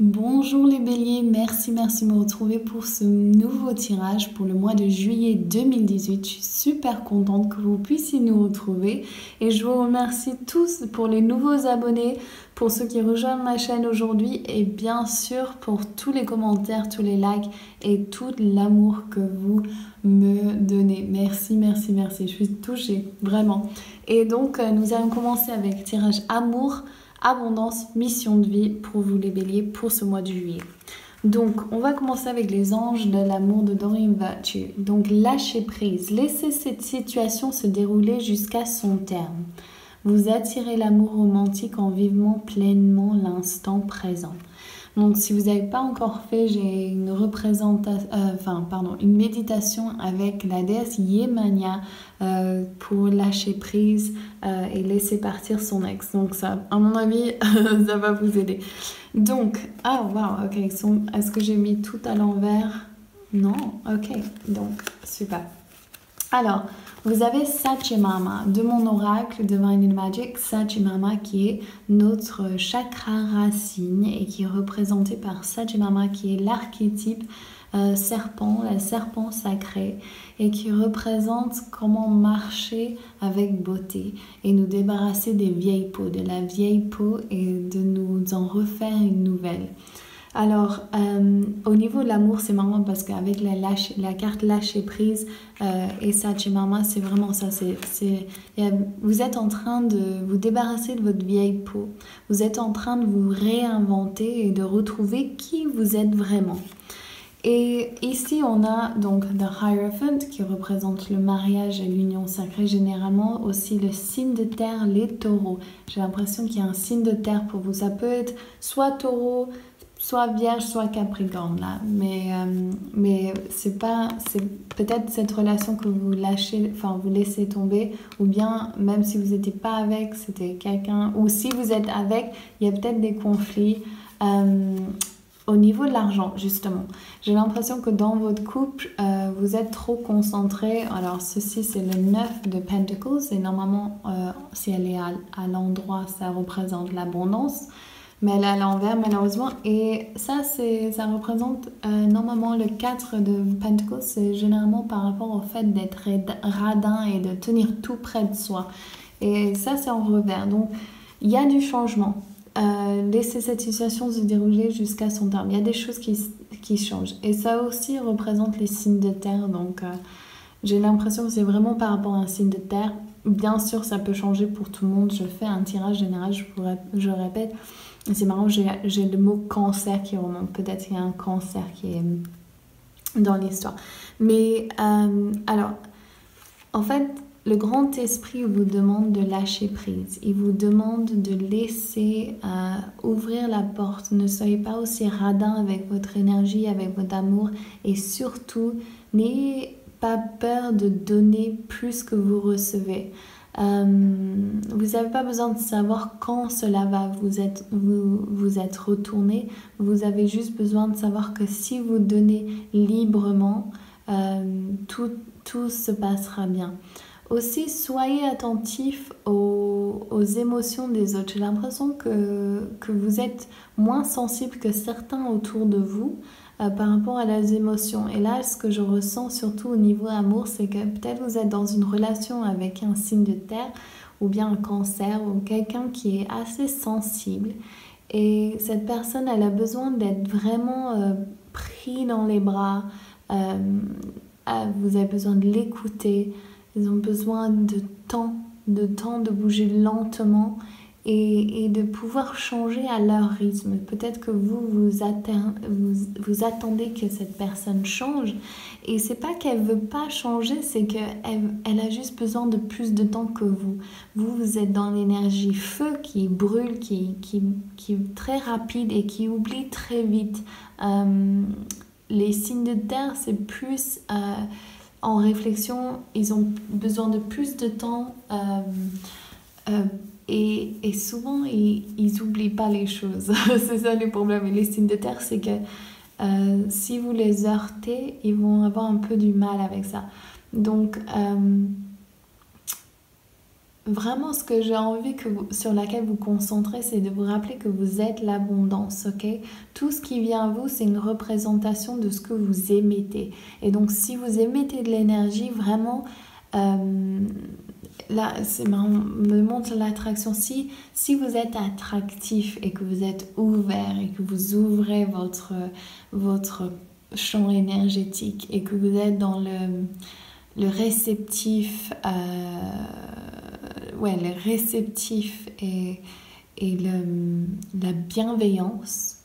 Bonjour les béliers, merci de me retrouver pour ce nouveau tirage pour le mois de juillet 2018. Je suis super contente que vous puissiez nous retrouver et je vous remercie tous pour les nouveaux abonnés, pour ceux qui rejoignent ma chaîne aujourd'hui et bien sûr pour tous les commentaires, tous les likes et tout l'amour que vous me donnez. Merci, je suis touchée, vraiment. Et donc nous allons commencer avec tirage amour, abondance, mission de vie pour vous les béliers pour ce mois de juillet. Donc, on va commencer avec les anges de l'amour de Doreen Virtue. Donc, lâchez prise. Laissez cette situation se dérouler jusqu'à son terme. Vous attirez l'amour romantique en vivant pleinement l'instant présent. Donc, si vous n'avez pas encore fait, j'ai une une méditation avec la déesse Yemania pour lâcher prise et laisser partir son ex. Donc ça, à mon avis, ça va vous aider. Donc, ok, est-ce que j'ai mis tout à l'envers? Non, ok, donc super. Alors, vous avez Sachimama de mon oracle Divine in Magic, Sachimama qui est notre chakra racine et qui est représenté par Sachimama qui est l'archétype serpent, la serpent sacré et qui représente comment marcher avec beauté et nous débarrasser des vieilles peaux, de la vieille peau et de nous en refaire une nouvelle. Alors, au niveau de l'amour, c'est marrant parce qu'avec la carte lâcher prise et Sachimama, c'est vraiment ça. Vous êtes en train de vous débarrasser de votre vieille peau. Vous êtes en train de vous réinventer et de retrouver qui vous êtes vraiment. Et ici, on a donc The Hierophant qui représente le mariage et l'union sacrée, généralement aussi le signe de terre, les taureaux. J'ai l'impression qu'il y a un signe de terre pour vous. Ça peut être soit taureau, soit vierge, soit capricorne là, mais c'est peut-être cette relation que vous vous laissez tomber, ou bien même si vous n'étiez pas avec, c'était quelqu'un, ou si vous êtes avec, il y a peut-être des conflits au niveau de l'argent justement. J'ai l'impression que dans votre couple, vous êtes trop concentré. Alors ceci c'est le 9 de Pentacles et normalement si elle est à l'endroit, ça représente l'abondance. Mais elle est à l'envers malheureusement et ça représente normalement le 4 de Pentacles, c'est généralement par rapport au fait d'être radin et de tenir tout près de soi et ça c'est en revers, donc il y a du changement. Laissez cette situation se dérouler jusqu'à son terme, il y a des choses qui changent et ça aussi représente les signes de terre, donc j'ai l'impression que c'est vraiment par rapport à un signe de terre. Bien sûr ça peut changer pour tout le monde, je fais un tirage général, je répète. C'est marrant, j'ai le mot cancer qui remonte. Peut-être qu'il y a un cancer qui est dans l'histoire. Mais alors, en fait, le grand esprit vous demande de lâcher prise. Il vous demande de laisser ouvrir la porte. Ne soyez pas aussi radin avec votre énergie, avec votre amour. Et surtout, n'ayez pas peur de donner plus que vous recevez. Vous n'avez pas besoin de savoir quand cela va vous être retourné. Vous avez juste besoin de savoir que si vous donnez librement, tout se passera bien. Aussi, soyez attentif aux émotions des autres. J'ai l'impression que vous êtes moins sensible que certains autour de vous par rapport à les émotions. Et là, ce que je ressens surtout au niveau amour, c'est que peut-être vous êtes dans une relation avec un signe de terre ou bien un cancer ou quelqu'un qui est assez sensible. Et cette personne, elle a besoin d'être vraiment pris dans les bras. Vous avez besoin de l'écouter. Ils ont besoin de temps de bouger lentement et de pouvoir changer à leur rythme. Peut-être que vous attendez que cette personne change et c'est pas qu'elle veut pas changer, c'est qu'elle a juste besoin de plus de temps que vous. Vous êtes dans l'énergie feu qui brûle, qui est très rapide et qui oublie très vite. Les signes de terre, c'est plus en réflexion, ils ont besoin de plus de temps et souvent ils n'oublient pas les choses. C'est ça le problème. Et les signes de terre, c'est que si vous les heurtez, ils vont avoir un peu du mal avec ça. Donc vraiment ce que j'ai envie sur laquelle vous concentrez, c'est de vous rappeler que vous êtes l'abondance, ok? Tout ce qui vient à vous, c'est une représentation de ce que vous émettez. Et donc, si vous émettez de l'énergie, vraiment, là, c'est marrant, me montre l'attraction. Si vous êtes attractif et que vous êtes ouvert et que vous ouvrez votre champ énergétique et que vous êtes dans le réceptif, le réceptif et la bienveillance,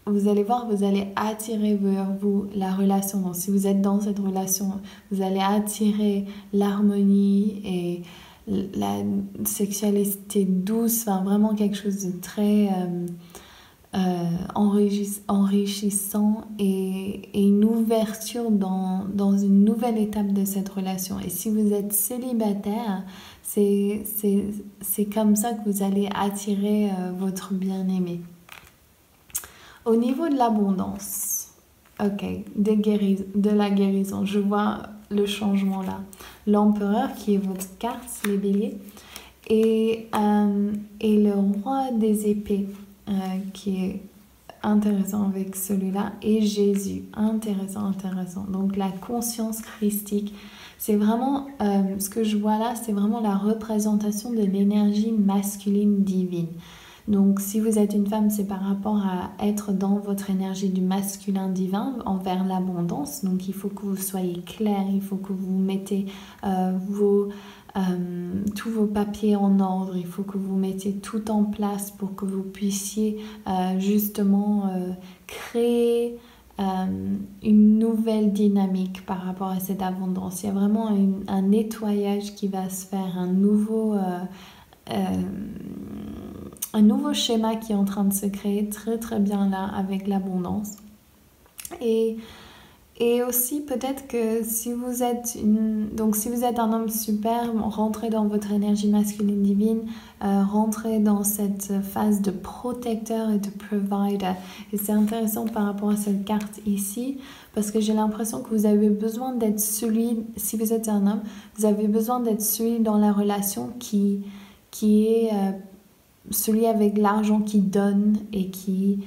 vous allez voir, vous allez attirer vers vous la relation. Donc, si vous êtes dans cette relation, vous allez attirer l'harmonie et la sexualité douce, enfin vraiment quelque chose de très enrichissant et une ouverture dans une nouvelle étape de cette relation. Et si vous êtes célibataire, c'est comme ça que vous allez attirer votre bien-aimé. Au niveau de l'abondance, ok, de la guérison, je vois le changement là. L'empereur qui est votre carte, les béliers, et le roi des épées qui est intéressant avec celui-là, et Jésus, intéressant. Donc la conscience christique, c'est vraiment, ce que je vois là, c'est vraiment la représentation de l'énergie masculine divine. Donc, si vous êtes une femme, c'est par rapport à être dans votre énergie du masculin divin envers l'abondance. Donc, il faut que vous soyez clair, il faut que vous mettez tous vos papiers en ordre, il faut que vous mettiez tout en place pour que vous puissiez justement créer une nouvelle dynamique par rapport à cette abondance. Il y a vraiment un nettoyage qui va se faire, un nouveau schéma qui est en train de se créer très très bien là avec l'abondance. Et aussi peut-être que si vous êtes un homme super, rentrez dans votre énergie masculine divine, rentrez dans cette phase de protecteur et de provider. Et c'est intéressant par rapport à cette carte ici, parce que j'ai l'impression que vous avez besoin d'être celui, si vous êtes un homme, vous avez besoin d'être celui dans la relation qui est celui avec l'argent qui donne et qui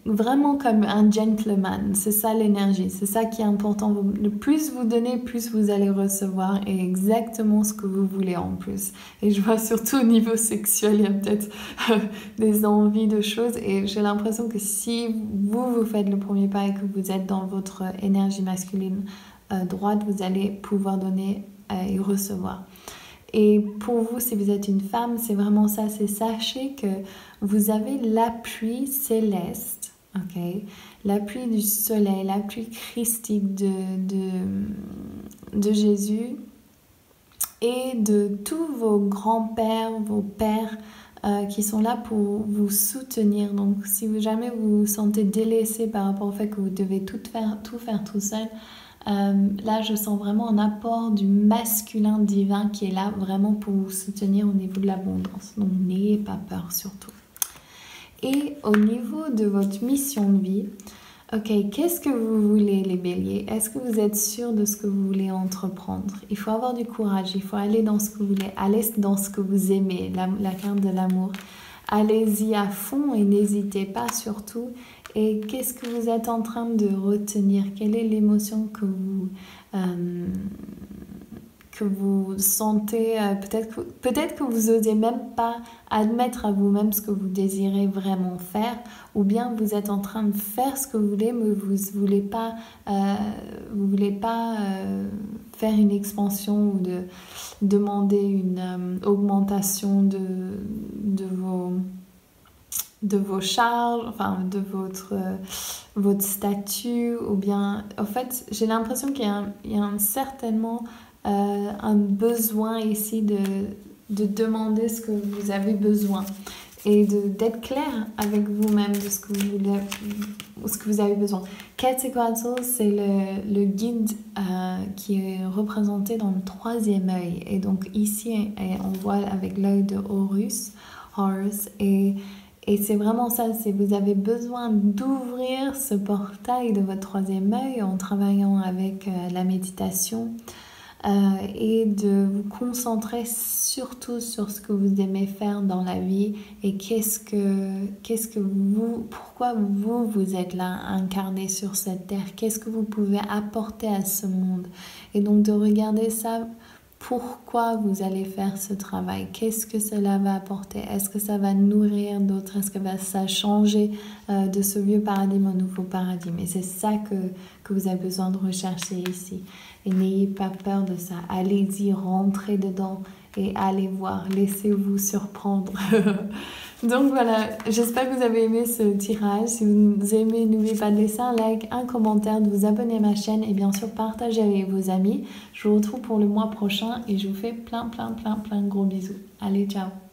vraiment comme un gentleman. C'est ça l'énergie, c'est ça qui est important. Le plus vous donnez, plus vous allez recevoir, et exactement ce que vous voulez en plus. Et je vois surtout au niveau sexuel, il y a peut-être des envies de choses, et j'ai l'impression que si vous faites le premier pas et que vous êtes dans votre énergie masculine droite, vous allez pouvoir donner et recevoir. Et pour vous, si vous êtes une femme, c'est vraiment ça, c'est sachez que vous avez l'appui céleste, ok, l'appui du soleil, l'appui christique de Jésus et de tous vos grands-pères, vos pères qui sont là pour vous soutenir. Donc si jamais vous vous sentez délaissé par rapport au fait que vous devez tout faire tout seul, là je sens vraiment un apport du masculin divin qui est là vraiment pour vous soutenir au niveau de l'abondance. Donc n'ayez pas peur surtout. Et au niveau de votre mission de vie, ok, qu'est-ce que vous voulez les béliers? Est-ce que vous êtes sûr de ce que vous voulez entreprendre? Il faut avoir du courage, il faut aller dans ce que vous voulez, aller dans ce que vous aimez, la carte de l'amour. Allez-y à fond et n'hésitez pas surtout. Et qu'est-ce que vous êtes en train de retenir? Quelle est l'émotion que vous sentez? Peut-être que vous n'osez même pas admettre à vous-même ce que vous désirez vraiment faire, ou bien vous êtes en train de faire ce que vous voulez, mais vous ne voulez pas, faire une expansion ou de demander une augmentation de vos charges, enfin de votre statut, ou bien en fait j'ai l'impression qu'il y a certainement un besoin ici de demander ce que vous avez besoin et d'être clair avec vous-même de ce que vous avez besoin. Quetzalcoatl, c'est le guide qui est représenté dans le 3e œil, et donc ici on voit avec l'œil de Horus, et c'est vraiment ça, vous avez besoin d'ouvrir ce portail de votre 3e œil en travaillant avec la méditation, et de vous concentrer surtout sur ce que vous aimez faire dans la vie et pourquoi vous êtes là incarné sur cette terre, qu'est-ce que vous pouvez apporter à ce monde. Et donc de regarder ça, pourquoi vous allez faire ce travail, qu'est-ce que cela va apporter, est-ce que ça va nourrir d'autres, est-ce que ça va changer de ce vieux paradigme au nouveau paradigme. Et c'est ça que vous avez besoin de rechercher ici. Et n'ayez pas peur de ça, allez-y, rentrez dedans et allez voir, laissez-vous surprendre. Donc voilà, j'espère que vous avez aimé ce tirage. Si vous aimez, n'oubliez pas de laisser un like, un commentaire, de vous abonner à ma chaîne et bien sûr partagez avec vos amis. Je vous retrouve pour le mois prochain et je vous fais plein de gros bisous. Allez, ciao!